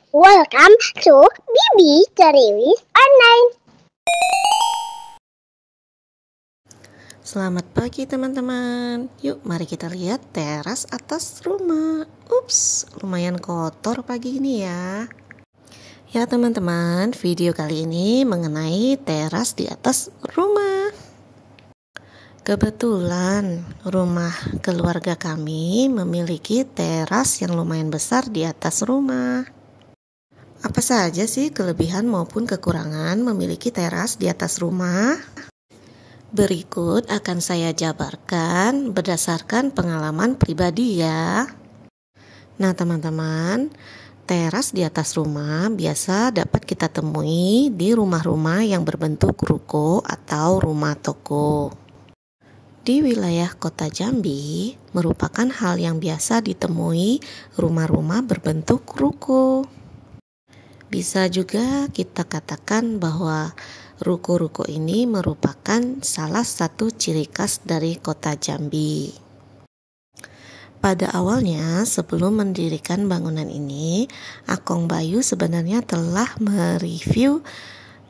Welcome to Bibi Ceriwis Online. Selamat pagi teman-teman. Yuk mari kita lihat teras atas rumah. Ups, lumayan kotor pagi ini ya. Ya teman-teman, video kali ini mengenai teras di atas rumah. Kebetulan rumah keluarga kami memiliki teras yang lumayan besar di atas rumah. Apa saja sih kelebihan maupun kekurangan memiliki teras di atas rumah? Berikut akan saya jabarkan berdasarkan pengalaman pribadi ya. Nah teman-teman, teras di atas rumah biasa dapat kita temui di rumah-rumah yang berbentuk ruko atau rumah toko. Di wilayah kota Jambi merupakan hal yang biasa ditemui rumah-rumah berbentuk ruko. Bisa juga kita katakan bahwa ruko-ruko ini merupakan salah satu ciri khas dari kota Jambi. Pada awalnya, sebelum mendirikan bangunan ini, Akong Bayu sebenarnya telah mereview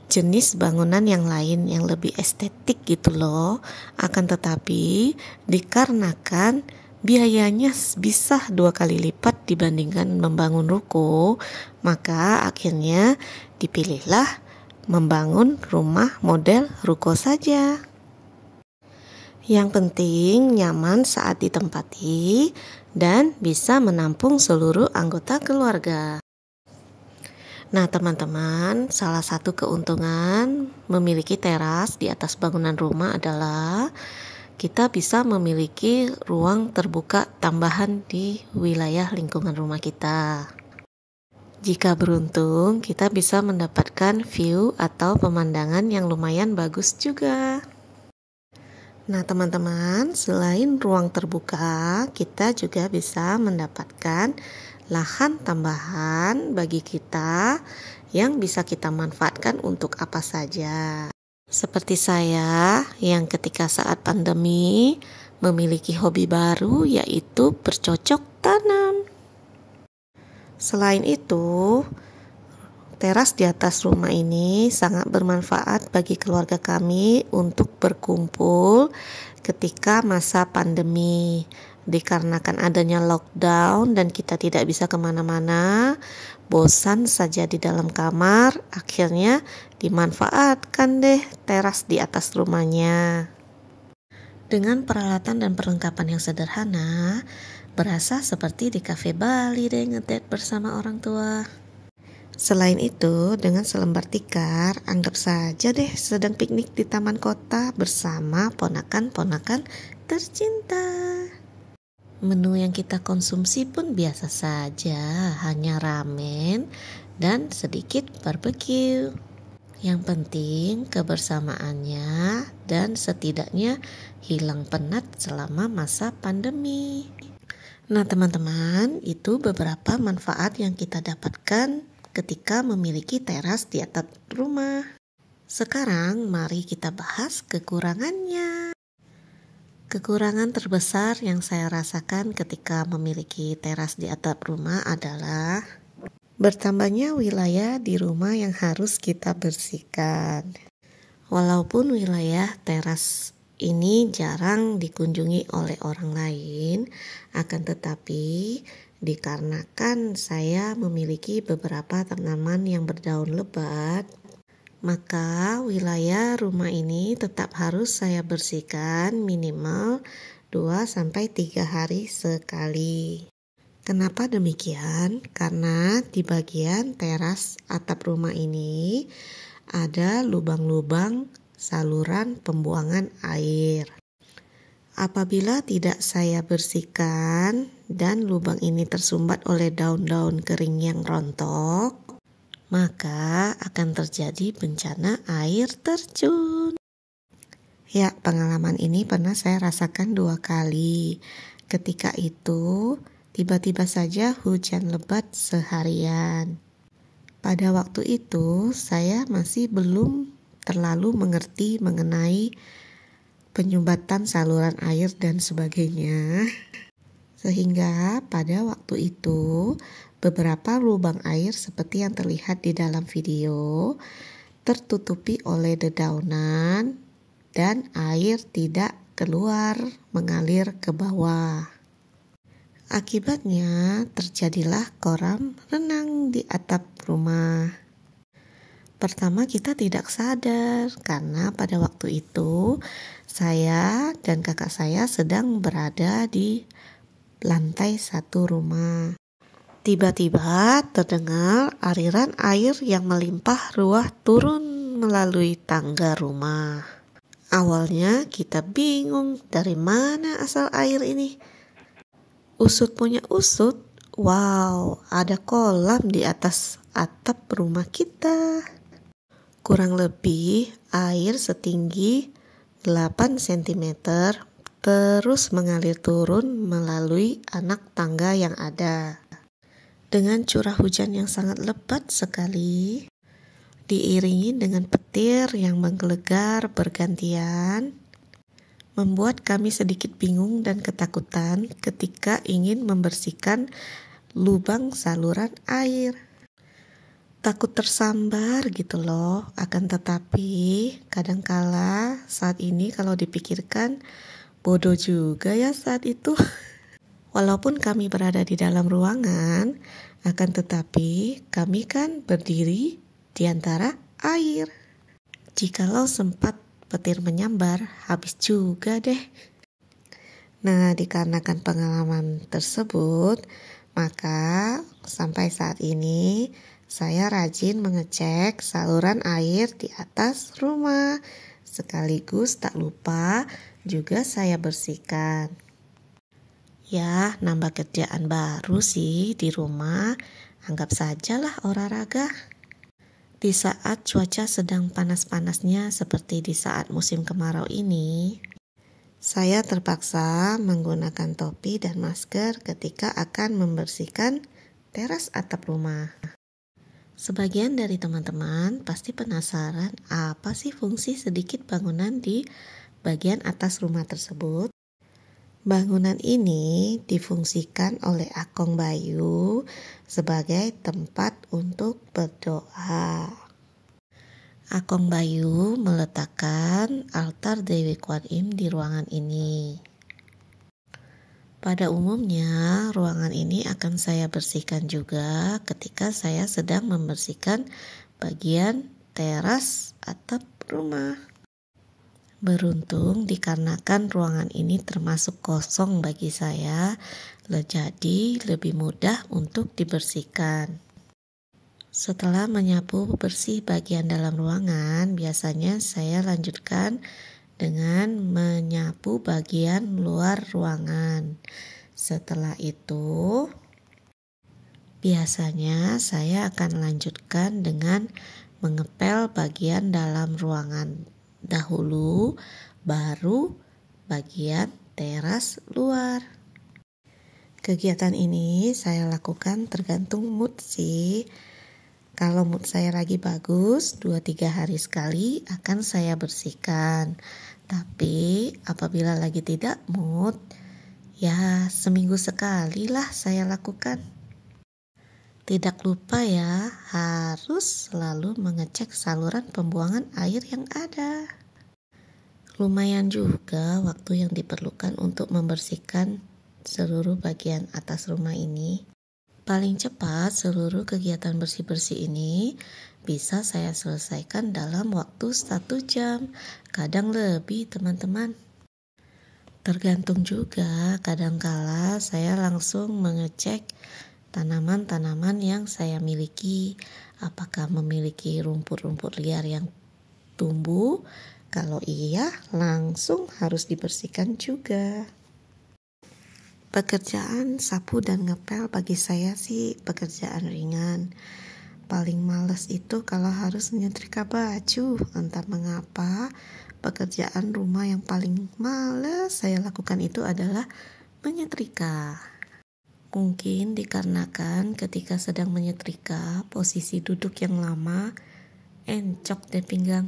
jenis bangunan yang lain yang lebih estetik gitu loh. Akan tetapi, dikarenakan biayanya bisa 2 kali lipat dibandingkan membangun ruko, maka akhirnya dipilihlah membangun rumah model ruko saja. Yang penting nyaman saat ditempati dan bisa menampung seluruh anggota keluarga. Nah teman-teman, salah satu keuntungan memiliki teras di atas bangunan rumah adalah kita bisa memiliki ruang terbuka tambahan di wilayah lingkungan rumah kita. Jika beruntung, kita bisa mendapatkan view atau pemandangan yang lumayan bagus juga. Nah teman-teman, selain ruang terbuka, kita juga bisa mendapatkan lahan tambahan bagi kita yang bisa kita manfaatkan untuk apa saja. Seperti saya yang ketika saat pandemi memiliki hobi baru yaitu bercocok tanam. Selain itu, teras di atas rumah ini sangat bermanfaat bagi keluarga kami untuk berkumpul ketika masa pandemi. Dikarenakan adanya lockdown dan kita tidak bisa kemana-mana, bosan saja di dalam kamar, akhirnya dimanfaatkan deh teras di atas rumahnya. Dengan peralatan dan perlengkapan yang sederhana, berasa seperti di kafe Bali deh ngedate bersama orang tua. Selain itu, dengan selembar tikar, anggap saja deh sedang piknik di taman kota bersama ponakan-ponakan tercinta. Menu yang kita konsumsi pun biasa saja, hanya ramen dan sedikit barbecue. Yang penting kebersamaannya dan setidaknya hilang penat selama masa pandemi. Nah teman-teman, itu beberapa manfaat yang kita dapatkan ketika memiliki teras di atap rumah. Sekarang mari kita bahas kekurangannya. Kekurangan terbesar yang saya rasakan ketika memiliki teras di atap rumah adalah bertambahnya wilayah di rumah yang harus kita bersihkan. Walaupun wilayah teras ini jarang dikunjungi oleh orang lain, akan tetapi dikarenakan saya memiliki beberapa tanaman yang berdaun lebat, maka wilayah rumah ini tetap harus saya bersihkan minimal 2-3 hari sekali. Kenapa demikian? Karena di bagian teras atap rumah ini ada lubang-lubang saluran pembuangan air. Apabila tidak saya bersihkan dan lubang ini tersumbat oleh daun-daun kering yang rontok, maka akan terjadi bencana air terjun. Ya, pengalaman ini pernah saya rasakan 2 kali. Ketika itu, tiba-tiba saja hujan lebat seharian. Pada waktu itu, saya masih belum terlalu mengerti mengenai penyumbatan saluran air dan sebagainya. Sehingga pada waktu itu Beberapa lubang air seperti yang terlihat di dalam video tertutupi oleh dedaunan dan air tidak keluar mengalir ke bawah. Akibatnya terjadilah kolam renang di atap rumah. Pertama kita tidak sadar karena pada waktu itu saya dan kakak saya sedang berada di lantai 1 rumah. Tiba-tiba terdengar aliran air yang melimpah ruah turun melalui tangga rumah. Awalnya kita bingung dari mana asal air ini. Usut punya usut, wow, ada kolam di atas atap rumah kita. Kurang lebih air setinggi 8 cm terus mengalir turun melalui anak tangga yang ada. Dengan curah hujan yang sangat lebat sekali, diiringi dengan petir yang menggelegar bergantian, membuat kami sedikit bingung dan ketakutan ketika ingin membersihkan lubang saluran air. Takut tersambar gitu loh, akan tetapi kadangkala saat ini kalau dipikirkan bodoh juga ya saat itu. Walaupun kami berada di dalam ruangan, akan tetapi kami kan berdiri di antara air. Jikalau sempat petir menyambar, habis juga deh. Nah, dikarenakan pengalaman tersebut, maka sampai saat ini saya rajin mengecek saluran air di atas rumah. Sekaligus tak lupa juga saya bersihkan. Ya, nambah kerjaan baru sih di rumah. Anggap sajalah olahraga. Di saat cuaca sedang panas-panasnya seperti di saat musim kemarau ini, saya terpaksa menggunakan topi dan masker ketika akan membersihkan teras atap rumah. Sebagian dari teman-teman pasti penasaran apa sih fungsi sedikit bangunan di bagian atas rumah tersebut. Bangunan ini difungsikan oleh Akong Bayu sebagai tempat untuk berdoa. Akong Bayu meletakkan altar Dewi Kwan Im di ruangan ini. Pada umumnya, ruangan ini akan saya bersihkan juga ketika saya sedang membersihkan bagian teras atap rumah. Beruntung dikarenakan ruangan ini termasuk kosong bagi saya, jadi lebih mudah untuk dibersihkan. Setelah menyapu bersih bagian dalam ruangan, biasanya saya lanjutkan dengan menyapu bagian luar ruangan. Setelah itu, biasanya saya akan lanjutkan dengan mengepel bagian dalam ruangan dahulu, baru bagian teras luar. Kegiatan ini saya lakukan tergantung mood sih. Kalau mood saya lagi bagus, 2-3 hari sekali akan saya bersihkan. Tapi apabila lagi tidak mood, ya seminggu sekali lah saya lakukan. Tidak lupa ya, harus selalu mengecek saluran pembuangan air yang ada. Lumayan juga waktu yang diperlukan untuk membersihkan seluruh bagian atas rumah ini. Paling cepat seluruh kegiatan bersih-bersih ini bisa saya selesaikan dalam waktu 1 jam, kadang lebih teman-teman. Tergantung juga, kadangkala saya langsung mengecek tanaman-tanaman yang saya miliki, apakah memiliki rumput-rumput liar yang tumbuh. Kalau iya, langsung harus dibersihkan juga. Pekerjaan sapu dan ngepel bagi saya sih pekerjaan ringan. Paling males itu kalau harus menyetrika baju. Entah mengapa, pekerjaan rumah yang paling males saya lakukan itu adalah menyetrika. Mungkin dikarenakan ketika sedang menyetrika, posisi duduk yang lama, encok deh pinggang.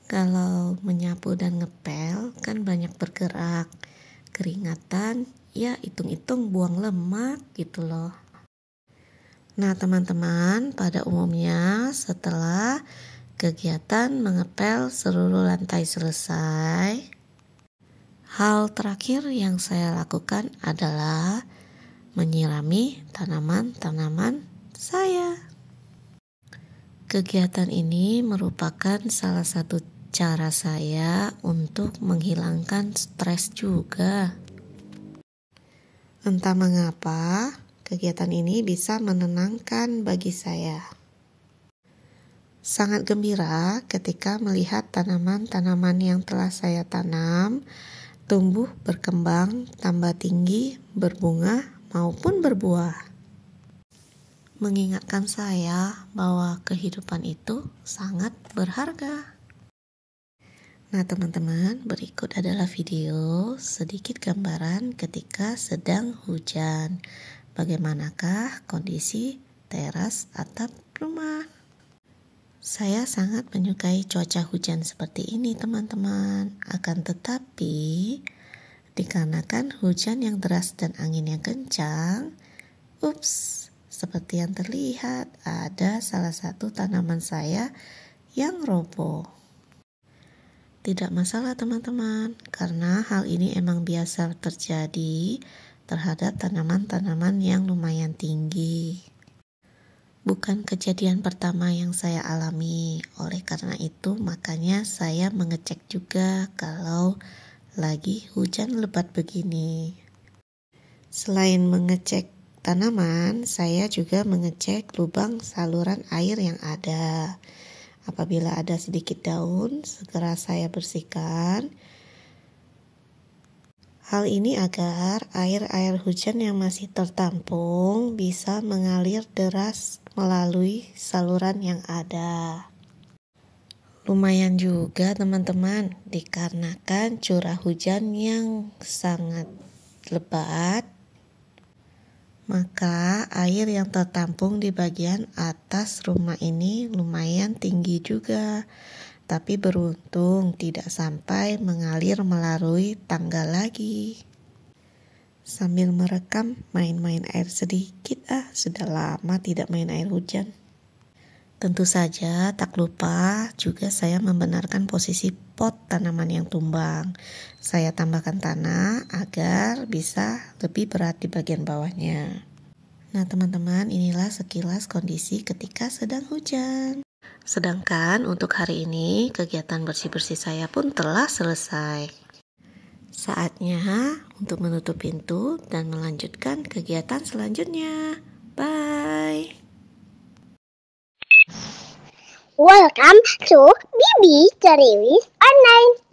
Kalau menyapu dan ngepel kan banyak bergerak, keringatan, ya hitung-hitung buang lemak gitu loh. Nah teman-teman, pada umumnya setelah kegiatan mengepel seluruh lantai selesai, hal terakhir yang saya lakukan adalah menyirami tanaman-tanaman saya. Kegiatan ini merupakan salah satu cara saya untuk menghilangkan stres juga. Entah mengapa, kegiatan ini bisa menenangkan bagi saya. Sangat gembira ketika melihat tanaman-tanaman yang telah saya tanam tumbuh, berkembang, tambah tinggi, berbunga, maupun berbuah. Mengingatkan saya bahwa kehidupan itu sangat berharga. Nah teman-teman, berikut adalah video sedikit gambaran ketika sedang hujan. Bagaimanakah kondisi teras atap rumah? Saya sangat menyukai cuaca hujan seperti ini teman-teman. Akan tetapi, dikarenakan hujan yang deras dan angin yang kencang, seperti yang terlihat ada salah satu tanaman saya yang roboh. Tidak masalah teman-teman, karena hal ini emang biasa terjadi terhadap tanaman-tanaman yang lumayan tinggi. Bukan kejadian pertama yang saya alami, oleh karena itu makanya saya mengecek juga kalau lagi hujan lebat begini. Selain mengecek tanaman, saya juga mengecek lubang saluran air yang ada. Apabila ada sedikit daun, segera saya bersihkan. Hal ini agar air hujan yang masih tertampung bisa mengalir deras melalui saluran yang ada. Lumayan juga teman-teman, dikarenakan curah hujan yang sangat lebat, maka air yang tertampung di bagian atas rumah ini lumayan tinggi juga. Tapi beruntung tidak sampai mengalir melalui tangga lagi. Sambil merekam main-main air sedikit, sudah lama tidak main air hujan. Tentu saja tak lupa juga saya membenarkan posisi pot tanaman yang tumbang. Saya tambahkan tanah agar bisa lebih berat di bagian bawahnya. Nah teman-teman, inilah sekilas kondisi ketika sedang hujan. Sedangkan untuk hari ini kegiatan bersih-bersih saya pun telah selesai. Saatnya untuk menutup pintu dan melanjutkan kegiatan selanjutnya. Bye. Welcome to Bibi Ceriwis Online.